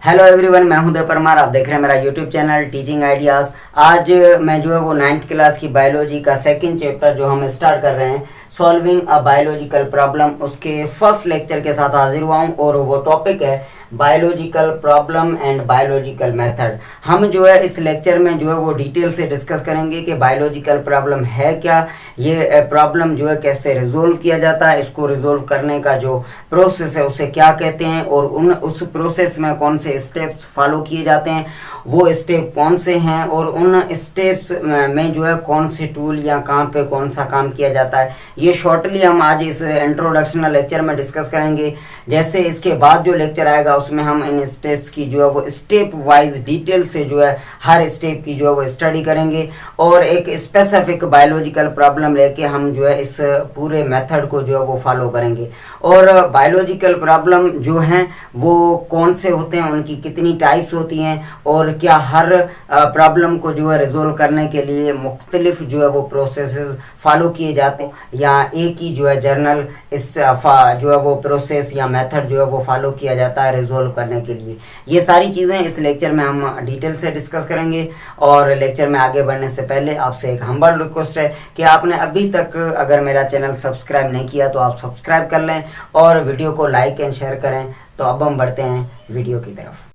Hello everyone, मैं हूं उदय परमार। आप देख रहे हैं मेरा यूट्यूब चैनल टीचिंग आइडियाज़। आज मैं जो है वो 9th क्लास की बायोलॉजी का सेकंड चैप्टर जो हम स्टार्ट कर रहे हैं, सॉल्विंग अ बायोलॉजिकल प्रॉब्लम, उसके फर्स्ट लेक्चर के साथ हाजिर हुआ हूं और वो टॉपिक है biological problem and biological method. हम जो है इस लेक्चर में जो है वो डिटेल से डिस्कस करेंगे कि बायोलॉजिकल प्रॉब्लम है क्या, ये प्रॉब्लम जो है कैसे रिजोल्व किया जाता है, इसको रिजोल्व करने का जो प्रोसेस है उसे क्या कहते हैं और उस प्रोसेस में कौन से स्टेप्स फॉलो किए जाते हैं, वो स्टेप कौन से हैं और उन स्टेप्स में जो है कौन से टूल या कहाँ पे कौन सा काम किया जाता है, ये शॉर्टली हम आज इस इंट्रोडक्शनल लेक्चर में डिस्कस करेंगे। जैसे इसके बाद जो लेक्चर आएगा उसमें हम इन स्टेप्स की जो है वो स्टेप वाइज डिटेल से जो है हर स्टेप की जो है वो स्टडी करेंगे और एक स्पेसिफिक बायोलॉजिकल प्रॉब्लम लेके हम जो है इस पूरे मेथड को जो है वो फॉलो करेंगे। और बायोलॉजिकल प्रॉब्लम जो हैं वो कौन से होते हैं, उनकी कितनी टाइप्स होती हैं और क्या हर प्रॉब्लम को जो है रिजोल्व करने के लिए मुख्तलिफ जो है वो प्रोसेसेस फॉलो किए जाते हैं या एक ही जो है जर्नल इस जो है वो प्रोसेस या मेथड जो है वो फॉलो किया जाता है रिजोल्व करने के लिए। ये सारी चीज़ें इस लेक्चर में हम डिटेल से डिस्कस करेंगे। और लेक्चर में आगे बढ़ने से पहले आपसे एक हम्बल रिक्वेस्ट है कि आपने अभी तक अगर मेरा चैनल सब्सक्राइब नहीं किया तो आप सब्सक्राइब कर लें और वीडियो को लाइक एंड शेयर करें। तो अब हम बढ़ते हैं वीडियो की तरफ।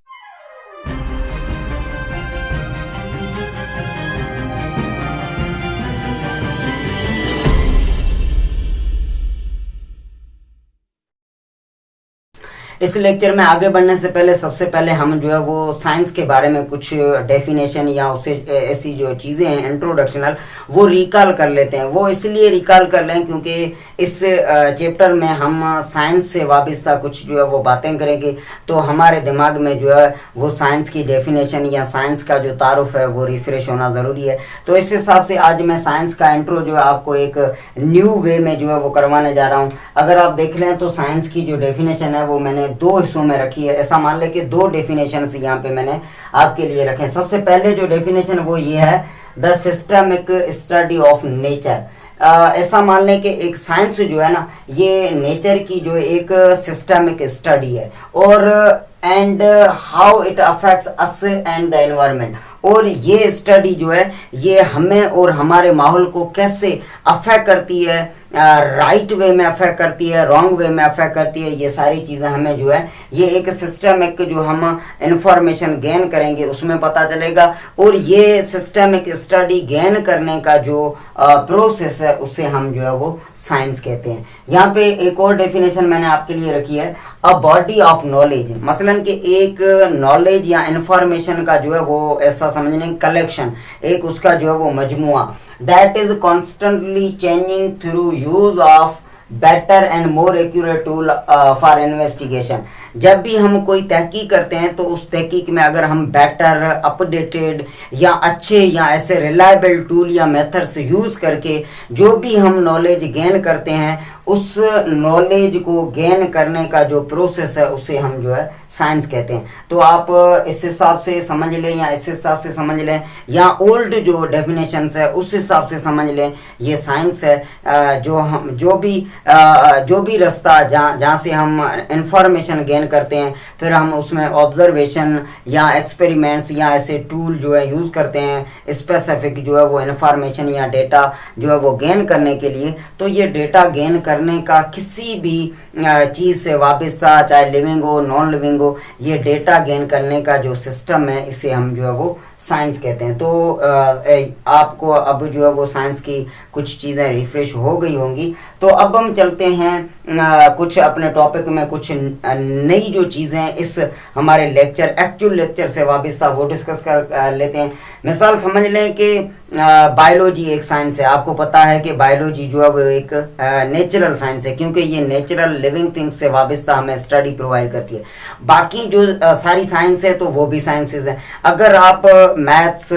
इस लेक्चर में आगे बढ़ने से पहले सबसे पहले हम जो है वो साइंस के बारे में कुछ डेफिनेशन या उसे ऐसी जो चीज़ें हैं इंट्रोडक्शनल वो रिकॉल कर लेते हैं। वो इसलिए रिकॉल कर लें क्योंकि इस चैप्टर में हम साइंस से वाबस्ता कुछ जो है वो बातें करेंगे तो हमारे दिमाग में जो है वो साइंस की डेफिनेशन या साइंस का जो तारुफ है वो रिफ्रेश होना ज़रूरी है। तो इस हिसाब से आज मैं साइंस का इंट्रो जो है आपको एक न्यू वे में जो है वो करवाने जा रहा हूँ। अगर आप देख लें तो साइंस की जो डेफिनेशन है वो मैंने दो हिस्सों में रखी है। ऐसा मान लें कि दो डेफिनेशन यहाँ पे मैंने आपके लिए रखे हैं। सबसे पहले जो डेफिनेशन वो ये है, the systemic study of nature. ऐसा मान लें कि एक साइंस जो है ना ये नेचर की जो एक सिस्टमिक स्टडी है और and how it affects us and the environment. और ये स्टडी जो है ये हमें और हमारे माहौल को कैसे अफेक्ट करती है, राइट वे में अफेक्ट करती है, रॉन्ग वे में अफेक्ट करती है, ये सारी चीज़ें हमें जो है ये एक सिस्टमिक जो हम इंफॉर्मेशन गेन करेंगे उसमें पता चलेगा। और ये सिस्टमिक स्टडी गेन करने का जो प्रोसेस है उसे हम जो है वो साइंस कहते हैं। यहाँ पे एक और डेफिनेशन मैंने आपके लिए रखी है, अ बॉडी ऑफ नॉलेज। मसलन कि एक नॉलेज या इंफॉर्मेशन का जो है वो ऐसा समझने कलेक्शन, एक उसका जो है वो मजमुआ, that is constantly changing through use of better and more accurate tool for investigation. जब भी हम कोई तहकीक करते हैं तो उस तहकीक में अगर हम बेटर, अपडेटेड या अच्छे या ऐसे रिलायबल टूल या मेथड्स यूज़ करके जो भी हम नॉलेज गेन करते हैं उस नॉलेज को गेन करने का जो प्रोसेस है उसे हम जो है साइंस कहते हैं। तो आप इस हिसाब से समझ लें या इस हिसाब से समझ लें या ओल्ड जो डेफिनेशंस है उस हिसाब से समझ लें, ये साइंस है। जो भी रास्ता जहाँ से हम इंफॉर्मेशन गेन करते हैं फिर हम उसमें ऑब्जर्वेशन या एक्सपेरिमेंट्स या ऐसे टूल जो है यूज़ करते हैं स्पेसिफिक जो है वो इंफॉर्मेशन या डेटा जो है वो गेन करने के लिए। तो ये डेटा गेन करने का किसी भी चीज़ से वाबस्ता, चाहे लिविंग हो नॉन लिविंग हो, ये डेटा गेन करने का जो सिस्टम है इसे हम जो है वो साइंस कहते हैं। तो आपको अब जो है वो साइंस की कुछ चीज़ें रिफ्रेश हो गई होंगी। तो अब हम चलते हैं कुछ अपने टॉपिक में, कुछ नई जो चीज़ें इस हमारे लेक्चर एक्चुअल लेक्चर से वाबस्ता वो डिस्कस कर लेते हैं। मिसाल समझ लें कि बायोलॉजी एक साइंस है। आपको पता है कि बायोलॉजी जो है वो एक नेचुरल साइंस है क्योंकि ये नेचुरल लिविंग थिंग्स से वाबस्ता हमें स्टडी प्रोवाइड करती है। बाकी जो सारी साइंस है तो वो भी साइंसेज हैं। अगर आप मैथ्स,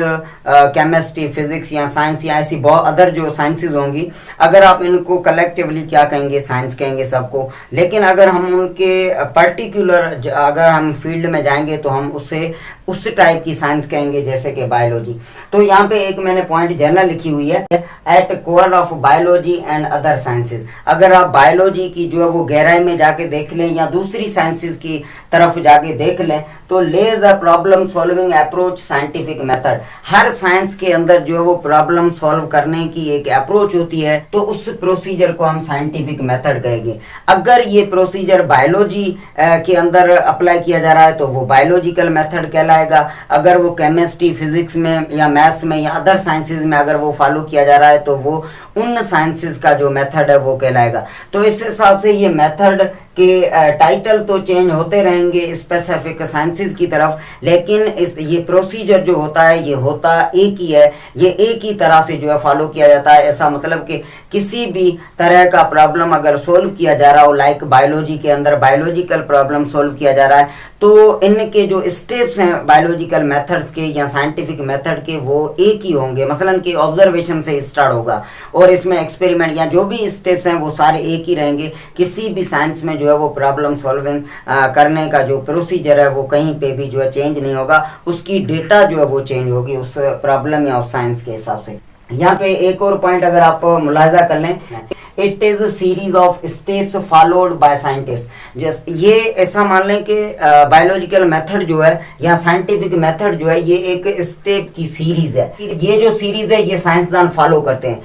केमिस्ट्री, फिजिक्स या साइंस या ऐसी बहुत अदर जो साइंसेज होंगी, अगर आप इनको कलेक्टिवली क्या कहेंगे, साइंस कहेंगे। जाएंगे सबको, लेकिन अगर हम उनके पर्टिकुलर अगर हम फील्ड में जाएंगे तो हम उसे उस टाइप की साइंस कहेंगे जैसे कि बायोलॉजी। तो यहाँ पे एक मैंने पॉइंट जर्नल लिखी हुई है, at core of biology and other sciences. अगर आप बायोलॉजी की जो है वो गहराई में जाके देख लें या दूसरी साइंसेज की तरफ जाके देख लें तो लेज a problem solving approach scientific method. हर साइंस के अंदर जो है वो प्रॉब्लम सॉल्व करने की एक अप्रोच होती है, तो उस प्रोसीजर को हम साइंटिफिक मेथड कहेंगे। अगर ये प्रोसीजर बायोलॉजी के अंदर अप्लाई किया जा रहा है तो वो बायोलॉजिकल मेथड कहलाएगा। अगर वो केमिस्ट्री, फिजिक्स में या मैथ्स में या अदर साइंसेज में अगर वो फॉलो किया जा रहा है तो वो उन साइंसेज का जो मेथड है वो कहलाएगा। तो इस हिसाब से ये मेथड के टाइटल तो चेंज होते रहेंगे स्पेसिफिक साइंसेज की तरफ, लेकिन इस ये प्रोसीजर जो होता है ये होता एक ही है, ये एक ही तरह से जो है फॉलो किया जाता है। ऐसा मतलब कि किसी भी तरह का प्रॉब्लम अगर सोल्व किया जा रहा हो, लाइक बायोलॉजी के अंदर बायोलॉजिकल प्रॉब्लम सोल्व किया जा रहा है, तो इनके जो स्टेप्स हैं बायोलॉजिकल मेथड्स के या साइंटिफिक मेथड के वो एक ही होंगे। मसलन कि ऑब्जर्वेशन से स्टार्ट होगा और इसमें एक्सपेरिमेंट या जो भी स्टेप्स हैं वो सारे एक ही रहेंगे। किसी भी साइंस में जो है वो प्रॉब्लम सॉल्विंग करने का जो प्रोसीजर है वो कहीं पे भी जो है चेंज नहीं होगा, उसकी डेटा जो है वो चेंज होगी उस प्रॉब्लम या उस साइंस के हिसाब से। यहाँ पे एक और पॉइंट अगर आप मुलाजा कर लें, it is a series of steps followed by scientist. Just ये ऐसा मान लें कि बायोलॉजिकल मेथड जो है या साइंटिफिक मेथड जो है ये एक स्टेप की सीरीज है। ये जो सीरीज है ये साइंसदान फॉलो करते हैं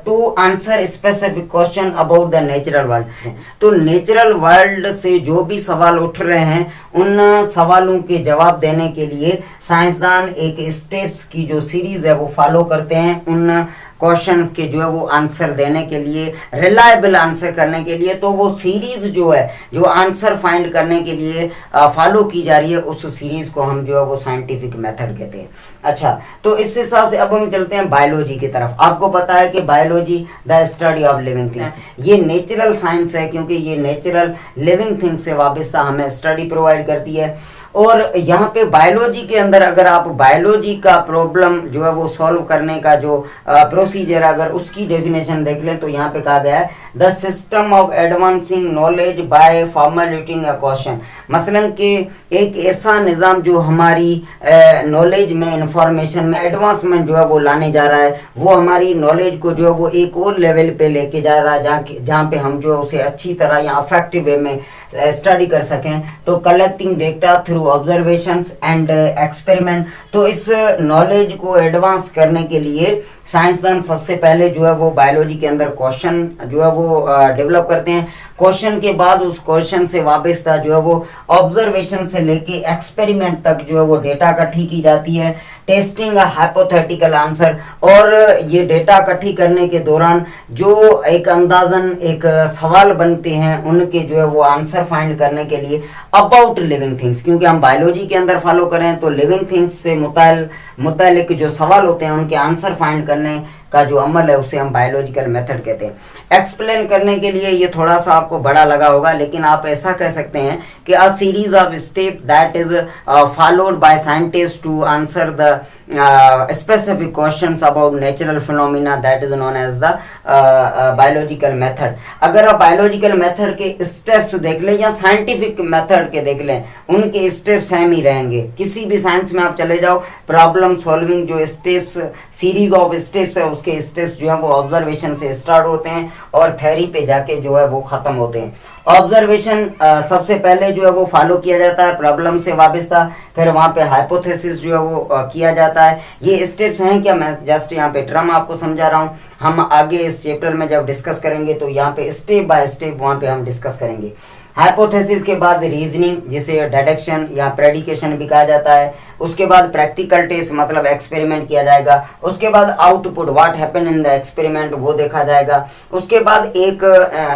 to answer specific question about the natural world. तो नेचुरल वर्ल्ड से जो भी सवाल उठ रहे हैं उन सवालों के जवाब देने के लिए साइंसदान एक स्टेप्स की जो सीरीज है वो फॉलो करते हैं उन क्वेश्चंस के जो है वो आंसर देने के लिए, रिलायबल आंसर करने के लिए। तो वो सीरीज जो है जो आंसर फाइंड करने के लिए फॉलो की जा रही है उस सीरीज को हम जो है वो साइंटिफिक मेथड कहते हैं। अच्छा, तो इस हिसाब से अब हम चलते हैं बायोलॉजी की तरफ। आपको पता है कि biology the study of living things, ये नेचुरल साइंस है क्योंकि ये नेचुरल लिविंग थिंग्स से वाबस्ता हमें स्टडी प्रोवाइड करती है। और यहाँ पे बायोलॉजी के अंदर अगर आप बायोलॉजी का प्रॉब्लम जो है वो सॉल्व करने का जो प्रोसीजर अगर उसकी डेफिनेशन देख लें तो यहाँ पे कहा गया है the system of advancing knowledge by formulating a question. मसलन कि एक ऐसा निज़ाम जो हमारी नॉलेज में, इंफॉर्मेशन में एडवांसमेंट जो है वो लाने जा रहा है, वो हमारी नॉलेज को जो है वो एक और लेवल पे लेके जा रहा है जहाँ पे हम जो है उसे अच्छी तरह या अफेक्टिव वे में स्टडी कर सकें। तो collecting data through observations and experiment. तो इस नॉलेज को एडवांस करने के लिए साइंसदान सबसे पहले जो है वो बायोलॉजी के अंदर क्वेश्चन जो है वो डेवलप करते हैं। क्वेश्चन के बाद उस क्वेश्चन से वाबस्ता जो है वो ऑब्जर्वेशन से लेके एक्सपेरिमेंट तक जो है वो डेटा इकट्ठी की जाती है, टेस्टिंग अ हाइपोथेटिकल आंसर। और ये डेटा इकट्ठी करने के दौरान जो एक अंदाजन एक सवाल बनते हैं उनके जो है वो आंसर फाइंड करने के लिए अबाउट लिविंग थिंग्स, क्योंकि हम बायोलॉजी के अंदर फॉलो करें तो लिविंग थिंग्स से मुतालिक जो सवाल होते हैं उनके आंसर फाइंड करने का जो अमल है उसे हम बायोलॉजिकल मेथड कहते हैं। एक्सप्लेन करने के लिए ये थोड़ा सा आपको बड़ा लगा होगा, लेकिन आप ऐसा कह सकते हैं कि a series of step that is followed by scientist to answer the specific questions about natural phenomena that is known as the biological method। अगर आप बायोलॉजिकल मेथड के स्टेप्स देख लें या साइंटिफिक मेथड के देख लें उनके स्टेप्स सेम ही रहेंगे। किसी भी साइंस में आप चले जाओ, प्रॉब्लम सॉल्विंग जो स्टेप्स सीरीज ऑफ स्टेप्स है उसके स्टेप्स जो है वो ऑब्जर्वेशन से स्टार्ट होते हैं और थ्योरी पे जाके जो है वो खत्म होते हैं। ऑब्जर्वेशन सबसे पहले जो है वो फॉलो किया जाता है प्रॉब्लम से वाबस्ता, फिर वहाँ पे हाइपोथेसिस जो है वो किया जाता है। ये स्टेप्स हैं क्या, मैं जस्ट यहाँ पे टर्म आपको समझा रहा हूँ। हम आगे इस चैप्टर में जब डिस्कस करेंगे तो यहाँ पे स्टेप बाय स्टेप वहाँ पे हम डिस्कस करेंगे। हाइपोथेसिस के बाद रीजनिंग जिसे डिडक्शन या प्रेडिकेशन भी कहा जाता है। उसके बाद प्रैक्टिकल टेस्ट मतलब एक्सपेरिमेंट किया जाएगा। उसके बाद output what happen in the experiment वो देखा जाएगा। उसके बाद एक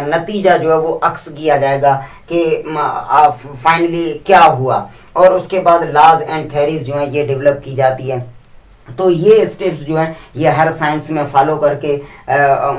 नतीजा जो है वो अक्स किया जाएगा कि फाइनली क्या हुआ। और उसके बाद लॉज एंड थ्योरीज जो है ये डेवलप की जाती है। तो ये स्टेप्स जो हैं ये हर साइंस में फॉलो करके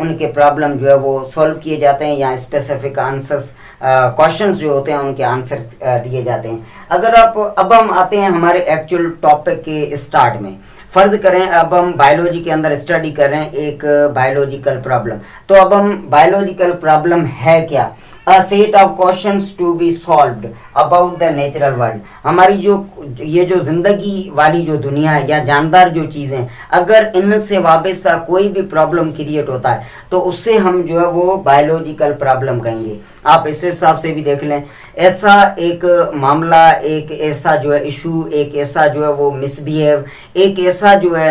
उनके प्रॉब्लम जो है वो सॉल्व किए जाते हैं या स्पेसिफिक आंसर्स क्वेश्चंस जो होते हैं उनके आंसर दिए जाते हैं। अगर अब हम आते हैं हमारे एक्चुअल टॉपिक के स्टार्ट में। फर्ज करें अब हम बायोलॉजी के अंदर स्टडी कर रहे हैं एक बायोलॉजिकल प्रॉब्लम। तो अब हम बायोलॉजिकल प्रॉब्लम है क्या, a set of questions to be solved about the natural world. हमारी जो ये जो जिंदगी वाली जो दुनिया है या जानदार जो चीजें, अगर इनसे वाबस्ता कोई भी प्रॉब्लम क्रिएट होता है तो उससे हम जो है वो बायोलॉजिकल प्रॉब्लम कहेंगे। आप इस हिसाब से भी देख लें, ऐसा एक मामला, एक ऐसा जो है इशू, एक ऐसा जो है वो मिसबिहेव, एक ऐसा जो है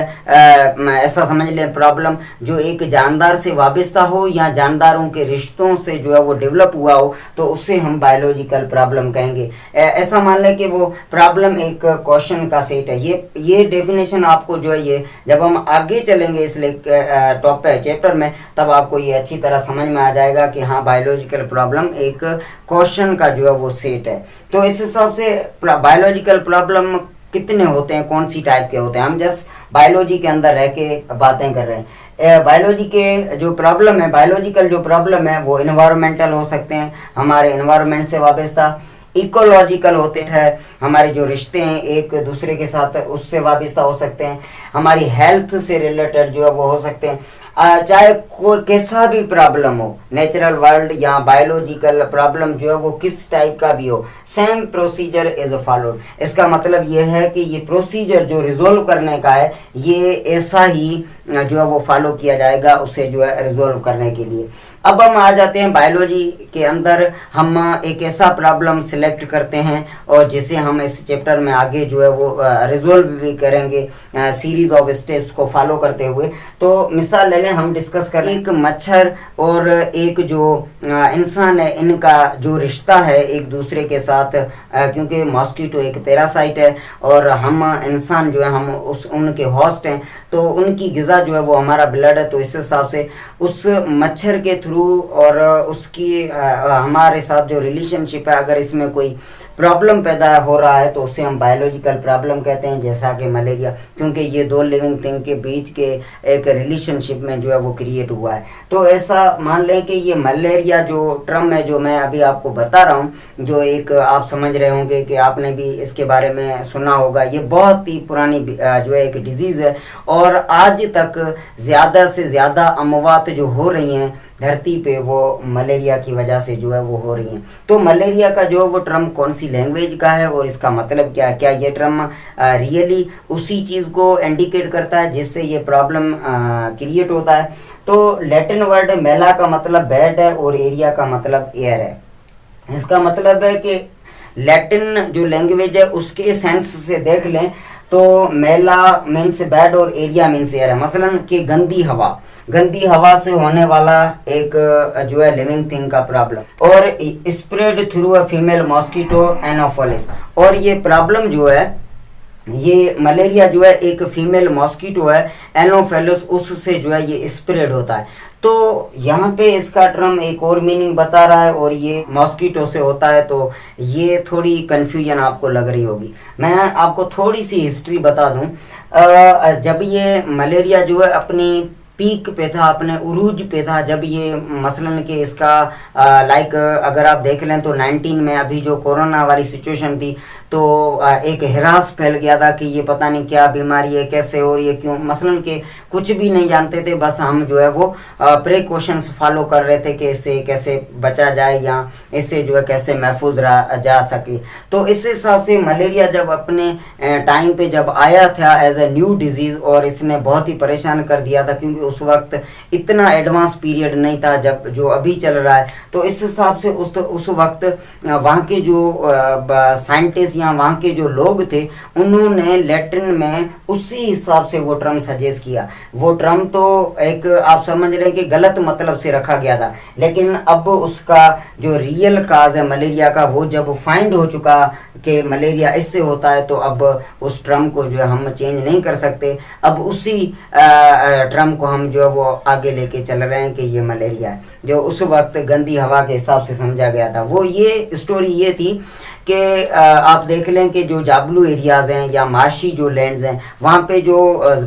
ऐसा समझ लें प्रॉब्लम जो एक जानदार से वाबस्ता हो या जानदारों के रिश्तों से जो है वो डेवलप हुआ हो, तो उससे हम बायोलॉजिकल प्रॉब्लम कहेंगे। ऐसा मान लें कि वो प्रॉब्लम एक क्वेश्चन का सेट है। ये डेफिनेशन आपको जो है ये जब हम आगे चलेंगे इस टॉपिक चैप्टर में, तब आपको ये अच्छी तरह समझ में आ जाएगा कि हाँ बायोलॉजिकल प्रॉब्लम एक क्वेश्चन का जो है वो सेट है। तो इस हिसाब से बायोलॉजिकल प्रॉब्लम कितने होते हैं, कौन सी टाइप के होते हैं, हम जस्ट बायोलॉजी के अंदर रह के बातें कर रहे हैं। बायोलॉजी के जो प्रॉब्लम है, बायोलॉजिकल जो प्रॉब्लम है वो इन्वायरमेंटल हो सकते हैं, हमारे इन्वायरमेंट से वाबस्ता, इकोलॉजिकल होते हैं, हमारे जो रिश्ते हैं एक दूसरे के साथ उससे वाबस्ता हो सकते हैं, हमारी हेल्थ से रिलेटेड जो है वो हो सकते हैं। चाहे कोई कैसा भी प्रॉब्लम हो, नेचुरल वर्ल्ड या बायोलॉजिकल प्रॉब्लम जो है वो किस टाइप का भी हो, सेम प्रोसीजर इज फॉलोड। इसका मतलब ये है कि ये प्रोसीजर जो रिजोल्व करने का है ये ऐसा ही जो है वो फॉलो किया जाएगा उसे जो है रिजोल्व करने के लिए। अब हम आ जाते हैं बायोलॉजी के अंदर, हम एक ऐसा प्रॉब्लम सिलेक्ट करते हैं और जिसे हम इस चैप्टर में आगे जो है वो रिजोल्व भी करेंगे सीरीज ऑफ स्टेप्स को फॉलो करते हुए। तो मिसाल ले लें, हम डिस्कस करें एक मच्छर और एक जो इंसान है, इनका जो रिश्ता है एक दूसरे के साथ, क्योंकि मॉस्किटो एक पैरासाइट है और हम इंसान जो है हम उनके होस्ट हैं, तो उनकी ग़िज़ा जो है वो हमारा ब्लड है। तो इस हिसाब से उस मच्छर के थ्रू और उसकी हमारे साथ जो रिलेशनशिप है, अगर इसमें कोई प्रॉब्लम पैदा हो रहा है तो उसे हम बायोलॉजिकल प्रॉब्लम कहते हैं, जैसा कि मलेरिया, क्योंकि ये दो लिविंग थिंग के बीच के एक रिलेशनशिप में जो है वो क्रिएट हुआ है। तो ऐसा मान लें कि ये मलेरिया जो टर्म है जो मैं अभी आपको बता रहा हूँ, जो एक आप समझ रहे होंगे कि आपने भी इसके बारे में सुना होगा, ये बहुत ही पुरानी जो है एक डिजीज़ है और आज तक ज़्यादा से ज़्यादा अमवात जो हो रही हैं धरती पे वो मलेरिया की वजह से जो है वो हो रही हैं। तो मलेरिया का जो वो टर्म कौन सी लैंग्वेज का है और इसका मतलब क्या है, क्या ये टर्म रियली उसी चीज़ को इंडिकेट करता है जिससे ये प्रॉब्लम क्रिएट होता है। तो लैटिन वर्ड मेला का मतलब बैड है और एरिया का मतलब एयर है। इसका मतलब है कि लैटिन जो लैंग्वेज है उसके सेंस से देख लें तो मेला मीन्स बैड और एरिया मीन्स एयर है। मसलन कि गंदी हवा से होने वाला एक जो है लिविंग थिंग का प्रॉब्लम, और spread through a female mosquito Anopheles. और ये प्रॉब्लम जो है, ये मलेरिया जो है एक फीमेल मॉस्किटो है एनोफिलिस, उससे जो है ये स्प्रेड होता है। तो यहाँ पे इसका टर्म एक और मीनिंग बता रहा है और ये मॉस्किटो से होता है, तो ये थोड़ी कन्फ्यूजन आपको लग रही होगी। मैं आपको थोड़ी सी हिस्ट्री बता दूं। जब ये मलेरिया जो है अपनी पीक पे था, अपने उरूज पे था, जब ये मसलन कि इसका लाइक अगर आप देख लें तो 19 में अभी जो कोरोना वाली सिचुएशन थी तो एक हिरास फैल गया था कि ये पता नहीं क्या बीमारी है, कैसे हो रही है, क्यों, मसलन कि कुछ भी नहीं जानते थे, बस हम जो है वो प्रिकॉशंस फॉलो कर रहे थे कि इससे कैसे बचा जाए या इससे जो है कैसे महफूज जा सके। तो इस हिसाब से मलेरिया जब अपने टाइम पे जब आया था एज ए न्यू डिजीज़ और इसने बहुत ही परेशान कर दिया था, क्योंकि उस वक्त इतना एडवांस पीरियड नहीं था जब जो अभी चल रहा है। तो इस हिसाब से उस वक्त वहाँ के जो साइंटिस्ट या वहाँ के जो लोग थे उन्होंने लैटिन में उसी हिसाब से वो टर्म सजेस्ट किया। वो टर्म तो एक आप समझ रहे हैं कि गलत मतलब से रखा गया था, लेकिन अब उसका जो रियल काज है मलेरिया का वो जब फाइंड हो चुका कि मलेरिया इससे होता है, तो अब उस टर्म को जो है हम चेंज नहीं कर सकते। अब उसी टर्म को हम जो है वो आगे लेके चल रहे हैं कि ये मलेरिया है, जो उस वक्त गंदी हवा के हिसाब से समझा गया था। वो ये स्टोरी ये थी कि आप देख लें कि जो जाबलू एरियाज़ हैं या मार्शी जो लैंड्स हैं, वहाँ पे जो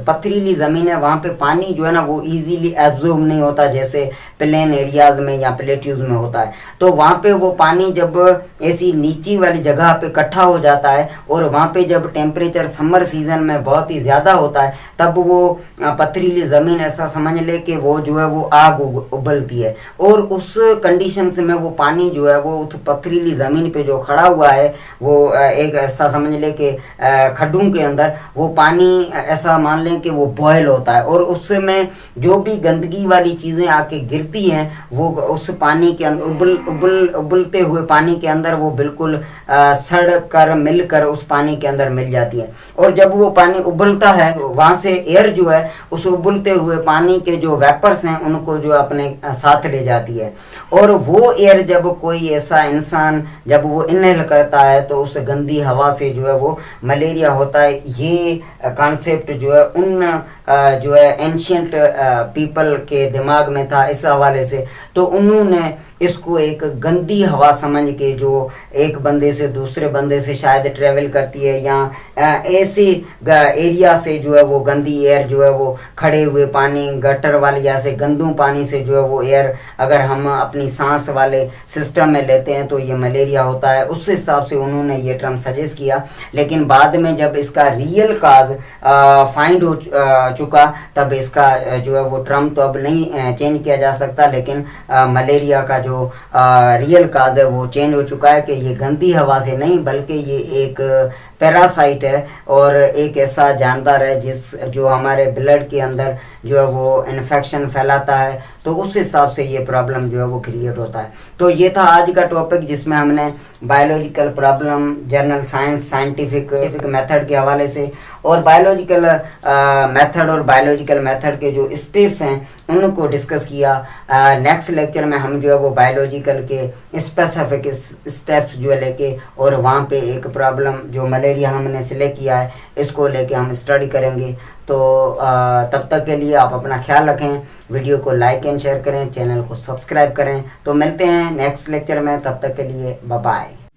पथरीली ज़मीन है वहाँ पे पानी जो है ना वो इजीली एब्जॉर्ब नहीं होता जैसे प्लेन एरियाज़ में या प्लेट्यूज में होता है। तो वहाँ पे वो पानी जब ऐसी नीची वाली जगह पे इकट्ठा हो जाता है और वहाँ पे जब टेम्परेचर समर सीजन में बहुत ही ज़्यादा होता है, तब वो पथरीली ज़मीन ऐसा समझ ले कि वो जो है वो आग उबलती है, और उस कंडीशंस में वो पानी जो है वो उस पथरीली ज़मीन पे जो खड़ा हुआ है वो एक ऐसा समझ ले कि खड्डों के अंदर वो पानी ऐसा मान लें कि वो बॉयल होता है, और उसमें जो भी गंदगी वाली चीज़ें आके गिरती हैं वो उस पानी के अंदर उबलते हुए पानी के अंदर वो बिल्कुल सड़ कर मिल कर उस पानी के अंदर मिल जाती है। और जब वो पानी उबलता है वहाँ से एयर जो है उस उबलते हुए पानी के जो वेपर्स हैं उनको जो अपने साथ ले जाती है, और वो एयर जब कोई ऐसा इंसान जब वो इनहेल करता है तो उस गंदी हवा से जो है वो मलेरिया होता है। ये कॉन्सेप्ट जो है उन जो है एंशियंट पीपल के दिमाग में था इस हवाले से, तो उन्होंने इसको एक गंदी हवा समझ के जो एक बंदे से दूसरे बंदे से शायद ट्रेवल करती है या ऐसे एरिया से जो है वो गंदी एयर जो है वो खड़े हुए पानी गटर वाली या से गंदू पानी से जो है वो एयर अगर हम अपनी सांस वाले सिस्टम में लेते हैं तो ये मलेरिया होता है। उस हिसाब से उन्होंने ये टर्म सजेस्ट किया, लेकिन बाद में जब इसका रियल काज फाइंड हो चुका तब इसका जो है वो टर्म तो अब नहीं चेंज किया जा सकता, लेकिन मलेरिया का जो रियल काज है वो चेंज हो चुका है कि ये गंदी हवा से नहीं बल्कि ये एक पैरासाइट है और एक ऐसा जानदार है जो हमारे ब्लड के अंदर जो है वो इन्फेक्शन फैलाता है, तो उस हिसाब से ये प्रॉब्लम जो है वो क्रिएट होता है। तो ये था आज का टॉपिक जिसमें हमने biological problem general scientific method के हवाले से और बायोलॉजिकल मेथड और बायोलॉजिकल मेथड के जो स्टेप्स हैं उनको डिस्कस किया। नेक्स्ट लेक्चर में हम जो है वो बायोलॉजिकल के स्पेसिफिक स्टेप्स जो है लेके और वहाँ पे एक प्रॉब्लम जो मलेरिया हमने सिलेक्ट किया है इसको लेके हम स्टडी करेंगे। तो तब तक के लिए आप अपना ख्याल रखें, वीडियो को लाइक एंड शेयर करें, चैनल को सब्सक्राइब करें। तो मिलते हैं नेक्स्ट लेक्चर में, तब तक के लिए बाय बाय।